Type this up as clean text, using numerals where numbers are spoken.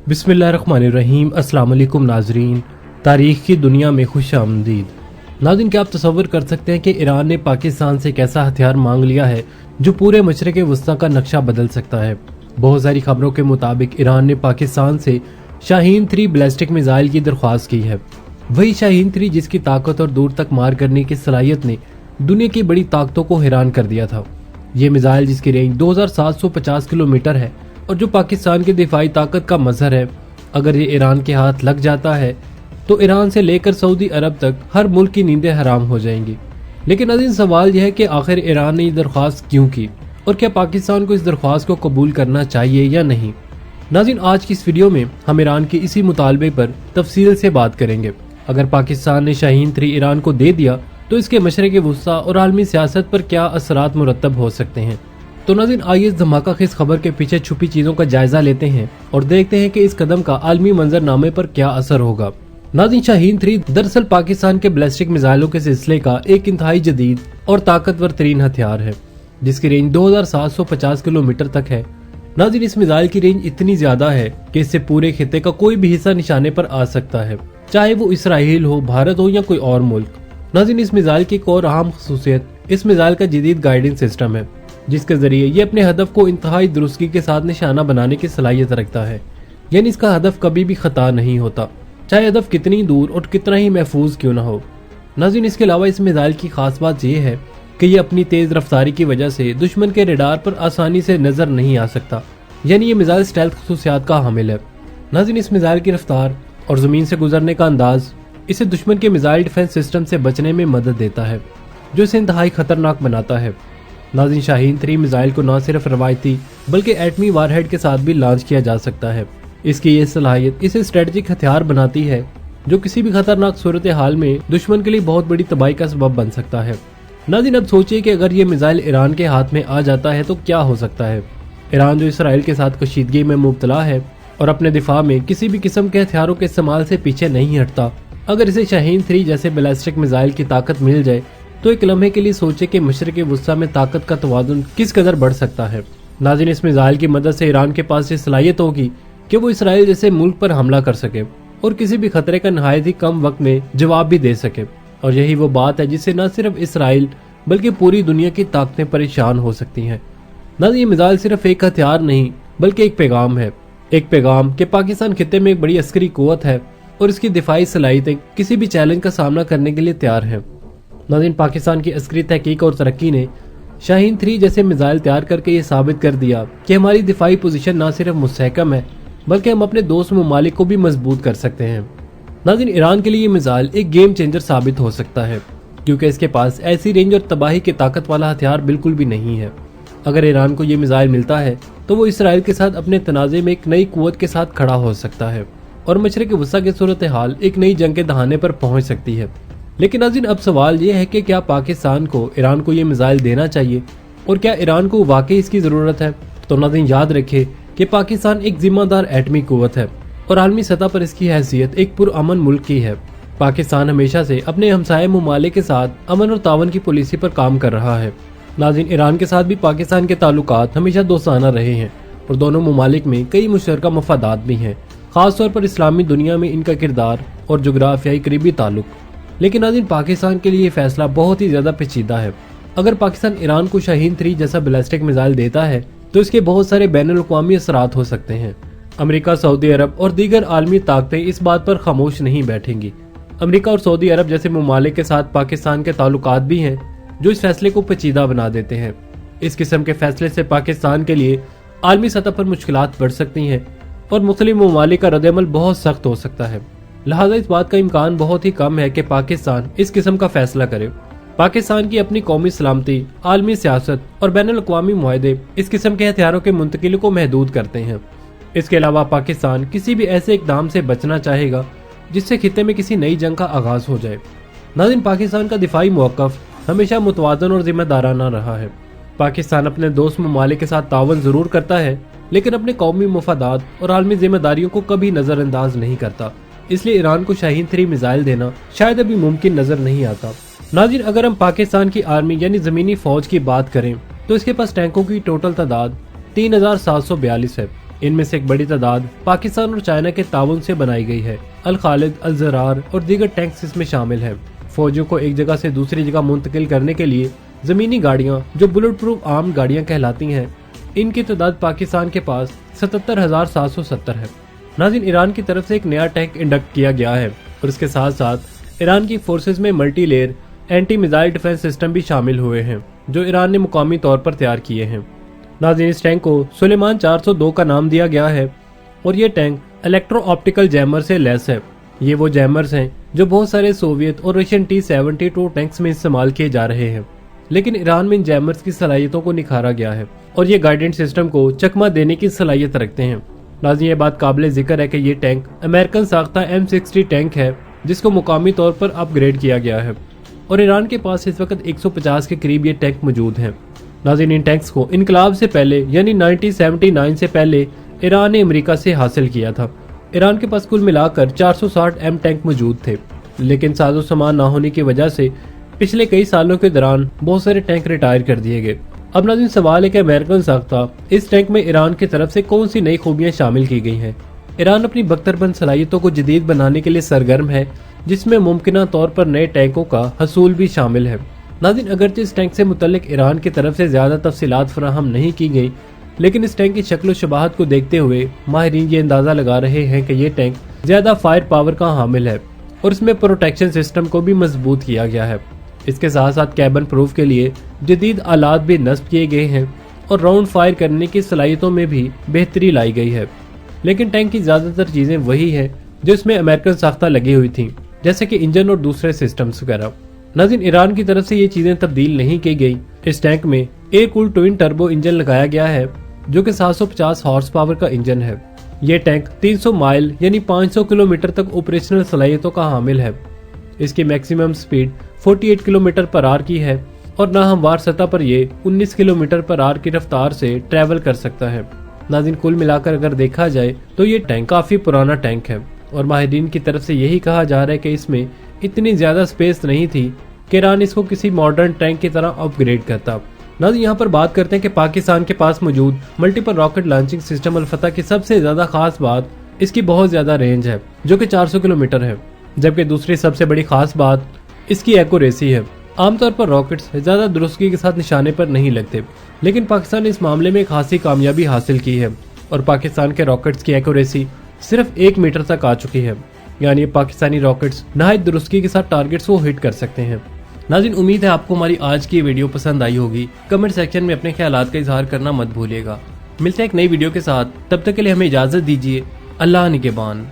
बिस्मिल्लाहिर्रहमानिर्रहीम। अस्सलाम वालेकुम नाजरीन, तारीख की दुनिया में खुश आमदीद। नाज़रीन, क्या आप तसव्वुर कर सकते हैं कि ईरान ने पाकिस्तान से एक ऐसा हथियार मांग लिया है जो पूरे मशरिक़ वस्ता का नक्शा बदल सकता है। बहुत सारी खबरों के मुताबिक ईरान ने पाकिस्तान से शाहीन 3 बैलिस्टिक मिसाइल की दरख्वास्त की है। वही शाहीन 3 जिसकी ताकत और दूर तक मार करने की सलाहियत ने दुनिया की बड़ी ताकतों को हैरान कर दिया था। ये मिसाइल जिसकी रेंज 2750 किलोमीटर है और जो पाकिस्तान की दिफाई ताकत का मजहर है, अगर ये ईरान के हाथ लग जाता है तो ईरान से लेकर सऊदी अरब तक हर मुल्क की नींदें हराम हो जाएंगी। लेकिन नाज़रीन, सवाल यह है कि आखिर ईरान ने ये दरख्वास्त क्यों की और क्या पाकिस्तान को इस दरख्वास्त को कबूल करना चाहिए या नहीं। नाज़रीन, आज की इस वीडियो में हम ईरान के इसी मुतालबे पर तफसील से बात करेंगे। अगर पाकिस्तान ने शाहीन 3 ईरान को दे दिया तो इसके मशरिक़ वस्ता और आलमी सियासत पर क्या असरात मुरतब हो सकते हैं। तो नाज़रीन, आइए इस धमाकाखेज़ खबर के पीछे छुपी चीज़ों का जायजा लेते हैं और देखते हैं कि इस कदम का आलमी मंजरनामे पर क्या असर होगा। नाज़रीन, शाहीन 3 दरअसल पाकिस्तान के बैलिस्टिक मिसाइलों के सिलसिले का एक इंतहाई जदीद और ताकतवर तरीन हथियार है जिसकी रेंज 2750 किलोमीटर तक है। नाज़रीन, इस मिसाइल की रेंज इतनी ज्यादा है कि इससे पूरे खित्ते का कोई भी हिस्सा निशाने पर आ सकता है, चाहे वो इसराइल हो, भारत हो या कोई और मुल्क। नाज़रीन, इस मिसाइल की एक और अहम खसूसियत इस मिसाइल का जदीद गाइडेंस सिस्टम है जिसके जरिए ये अपने हदफ को इंतहाई दुरुस्ती के साथ निशाना बनाने की सलाहियत रखता है। यानी इसका हदफ कभी भी खता नहीं होता, चाहे हदफ कितनी दूर और कितना ही महफूज क्यों ना हो। नाज़रीन, इसके अलावा इस मिसाइल की खास बात यह है कि ये अपनी तेज रफ्तारी की वजह से दुश्मन के रडार पर आसानी से नजर नहीं आ सकता। यानी ये मिसाइल स्टेल्थ खसूसियात का हामिल है। नाज़रीन, इस मिसाइल की रफ्तार और जमीन से गुजरने का अंदाज इसे दुश्मन के मिसाइल डिफेंस सिस्टम से बचने में मदद देता है, जो इसे इंतहाई खतरनाक बनाता है। नाज़रीन, शाहीन 3 मिसाइल को न सिर्फ रवायती बल्कि एटमी वारहेड के साथ भी लॉन्च किया जा सकता है। इसकी ये सलाहियत इसे स्ट्रेटेजिक हथियार बनाती है जो किसी भी खतरनाक सूरत हाल में दुश्मन के लिए बहुत बड़ी तबाही का सबब बन सकता है। नाज़रीन, अब सोचिए कि अगर ये मिसाइल ईरान के हाथ में आ जाता है तो क्या हो सकता है। ईरान जो इसराइल के साथ कशीदगी में मुब्तला है और अपने दिफा में किसी भी किस्म के हथियारों के इस्तेमाल से पीछे नहीं हटता, अगर इसे शाहीन 3 जैसे बैलिस्टिक मिसाइल की ताकत मिल जाए तो एक लम्हे के लिए सोचे कि मशरिक़ वस्ता में ताकत का तवाज़ुन किस कदर बढ़ सकता है। नाज़रीन, इस मिसाइल की मदद से ईरान के पास ये सलाहियत होगी कि वो इसराइल जैसे मुल्क पर हमला कर सके और किसी भी खतरे का नहायत ही कम वक्त में जवाब भी दे सके। और यही वो बात है जिससे न सिर्फ इसराइल बल्कि पूरी दुनिया की ताकतें परेशान हो सकती हैं। नाज़रीन, ये मिसाइल सिर्फ एक हथियार नहीं बल्कि एक पैगाम है। एक पैगाम कि पाकिस्तान खित्ते में एक बड़ी अस्करी कुव्वत है और इसकी दिफाई सलाहियतें किसी भी चैलेंज का सामना करने के लिए तैयार हैं। नाज़रीन, पाकिस्तान की अस्करी तहकीक और तरक्की ने शाहीन 3 जैसे मिसाइल तैयार करके ये साबित कर दिया कि हमारी दिफाई पोजीशन न सिर्फ मुस्तहकम है बल्कि हम अपने दोस्त ममालिक को भी मजबूत कर सकते हैं। नाज़रीन, ईरान के लिए ये मिसाइल एक गेम चेंजर साबित हो सकता है क्योंकि इसके पास ऐसी रेंज और तबाही की ताकत वाला हथियार बिल्कुल भी नहीं है। अगर ईरान को ये मिसाइल मिलता है तो वो इसराइल के साथ अपने तनाज़े में एक नई कुव्वत के साथ खड़ा हो सकता है और मशरिक़ वस्ता की सूरत हाल एक नई जंग के दहाने पर पहुंच सकती है। लेकिन नाज़रीन, अब सवाल ये है कि क्या पाकिस्तान को ईरान को ये मिसाइल देना चाहिए और क्या ईरान को वाकई इसकी ज़रूरत है। तो नाज़रीन, याद रखें कि पाकिस्तान एक जिम्मेदार एटमी कुव्वत है और आलमी सतह पर इसकी हैसियत एक पुरअमन मुल्क की है। पाकिस्तान हमेशा से अपने हमसाये ममालिक के साथ अमन और तावन की पॉलिसी पर काम कर रहा है। नाज़रीन, ईरान के साथ भी पाकिस्तान के ताल्लुकात हमेशा दोस्ताना रहे हैं और दोनों ममालिक में कई मुश्तरका मफादात भी हैं, खासतौर पर इस्लामी दुनिया में इनका किरदार और जोग्राफियाई करीबी ताल्लुक। लेकिन नाज़रीन, पाकिस्तान के लिए फैसला बहुत ही ज्यादा पेचीदा है। अगर पाकिस्तान ईरान को शाहीन 3 जैसा बैलिस्टिक मिसाइल देता है तो इसके बहुत सारे बैनुल-अक़वामी असरात हो सकते हैं। अमेरिका, सऊदी अरब और दीगर आलमी ताकतें इस बात पर खामोश नहीं बैठेंगी। अमेरिका और सऊदी अरब जैसे ममालिक के साथ पाकिस्तान के ताल्लुकात भी हैं जो इस फैसले को पेचीदा बना देते हैं। इस किस्म के फैसले से पाकिस्तान के लिए आलमी सतह पर मुश्किलात बढ़ सकती हैं और मुख्तलिफ ममालिक का रद्द-ए-अमल बहुत सख्त हो सकता है। लिहाजा इस बात का इम्कान बहुत ही कम है कि पाकिस्तान इस किस्म का फैसला करे। पाकिस्तान की अपनी कौमी सलामती, आलमी सियासत और बैनुल-अक़वामी मुआहदे इस किस्म के हथियारों के मुंतकिल को महदूद करते हैं। इसके अलावा पाकिस्तान किसी भी ऐसे इक़दाम से बचना चाहेगा जिससे खित्ते में किसी नई जंग का आगाज हो जाए। नाज़रीन, पाकिस्तान का दिफाई मौक़िफ़ हमेशा मुतवाज़न और जिम्मेदाराना रहा है। पाकिस्तान अपने दोस्त ममालिक के साथ तावन जरूर करता है लेकिन अपने कौमी मफादात और आलमी जिम्मेदारियों को कभी नजरअंदाज नहीं करता। इसलिए ईरान को शाहीन 3 मिसाइल देना शायद अभी मुमकिन नजर नहीं आता। नाज़रीन, अगर हम पाकिस्तान की आर्मी यानी जमीनी फौज की बात करें तो इसके पास टैंकों की टोटल तादाद 3742 है। इनमें से एक बड़ी तादाद पाकिस्तान और चाइना के ताउन से बनाई गई है। अल खालिद, अल ज़रार और दीगर टैंक्स इसमें शामिल हैं। फौजियों को एक जगह से दूसरी जगह मुंतकिल करने के लिए जमीनी गाड़ियां, जो बुलेट प्रूफ आर्म्ड गाड़ियां कहलाती हैं, इनकी तादाद पाकिस्तान के पास 77,770 है। नाज़रीन, ईरान की तरफ से एक नया टैंक इंडक्ट किया गया है और इसके साथ साथ ईरान की फोर्सेज में multi layer anti missile defence system भी शामिल हुए हैं, जो ईरान ने मुकामी तौर पर तैयार किए हैं। नाज़रीन, इस टैंक को सुलेमान 402 का नाम दिया गया है और ये टैंक इलेक्ट्रो ऑप्टिकल जैमर से लैस है। ये वो जैमर्स हैं जो बहुत सारे सोवियत और रशियन T-72 टैंक्स में इस्तेमाल किए जा रहे हैं, लेकिन ईरान में इन जैमर्स की सलाहियतों को निखारा गया है और ये गाइडेंस सिस्टम को चकमा देने की सलाहियत रखते हैं। नाज़रीन, ये बात काबिल जिक्र है कि ये टैंक अमेरिकन साख्ता M60 टैंक है, जिसको मुकामी तौर पर अपग्रेड किया गया है और ईरान के पास इस वक्त 150 के करीब ये टैंक मौजूद हैं। नाज़रीन, इन टैंक्स को इनकलाब से पहले यानी 1979 से पहले ईरान ने अमेरिका से हासिल किया था। ईरान के पास कुल मिलाकर 460 M टैंक मौजूद थे, लेकिन साजो सामान ना होने की वजह से पिछले कई सालों के दौरान बहुत सारे टैंक रिटायर कर दिए गए। अब नाज़रीन, सवाल है कि अमेरिकन साख्ता इस टैंक में ईरान की तरफ से कौन सी नई खूबियां शामिल की गई हैं। ईरान अपनी बख्तरबंद सलाहियतों को जदीद बनाने के लिए सरगर्म है, जिसमें मुमकिना तौर पर नए टैंकों का हसूल भी शामिल है। नाज़रीन, अगरचे इस टैंक से मुतल्लिक ईरान की तरफ से ज्यादा तफसीलात फराहम नहीं की गई, लेकिन इस टैंक की शक्ल शबाहत को देखते हुए माहिरीन ये अंदाजा लगा रहे हैं कि ये टैंक ज्यादा फायर पावर का हामिल है और इसमें प्रोटेक्शन सिस्टम को भी मजबूत किया गया है। इसके साथ साथ कैबन प्रूफ के लिए जदीद आलात भी नस्ब किए गए हैं और राउंड फायर करने की सलाहियतों में भी बेहतरी लाई गई है। लेकिन टैंक की ज्यादातर चीजें वही है जो इसमें अमेरिकन साख्ता लगी हुई थी, जैसे कि इंजन और दूसरे सिस्टम्स वगैरह। नाज़रीन, ईरान की तरफ से ये चीजें तब्दील नहीं की गई। इस टैंक में air cooled twin turbo engine लगाया गया है, जो कि 750 हॉर्स पावर का इंजन है। ये टैंक 300 माइल यानी 500 किलोमीटर तक ऑपरेशनल सलाहियतों का हामिल है। इसकी maximum speed 48 kilometre per hour की है और नाहमवार सतह पर ये 19 किलोमीटर पर आवर की रफ्तार से ट्रैवल कर सकता है। नाज़रीन, कुल मिलाकर अगर देखा जाए तो ये टैंक काफी पुराना टैंक है और माहिरीन की तरफ से यही कहा जा रहा है कि इसमें इतनी ज्यादा स्पेस नहीं थी कि ईरान इसको किसी मॉडर्न टैंक की तरह अपग्रेड करता। नाज़रीन, यहाँ पर बात करते हैं कि पाकिस्तान के पास मौजूद मल्टीपल रॉकेट लॉन्चिंग सिस्टम अल फतह की सबसे ज्यादा खास बात इसकी बहुत ज्यादा रेंज है, जो कि 400 किलोमीटर है, जबकि दूसरी सबसे बड़ी खास बात इसकी एक्यूरेसी है। आमतौर पर रॉकेट्स ज्यादा दुरुस्तगी के साथ निशाने पर नहीं लगते, लेकिन पाकिस्तान ने इस मामले में खासी कामयाबी हासिल की है और पाकिस्तान के रॉकेट्स की एक्यूरेसी सिर्फ 1 मीटर तक आ चुकी है, यानी पाकिस्तानी रॉकेट्स नहायत दुरुस्तगी के साथ टारगेट्स को हिट कर सकते हैं। नाज़रीन, उम्मीद है आपको हमारी आज की वीडियो पसंद आई होगी। कमेंट सेक्शन में अपने ख्यालात का इजहार करना मत भूलिएगा। मिलते हैं एक नई वीडियो के साथ, तब तक के लिए हमें इजाजत दीजिए। अल्लाह निगहबान।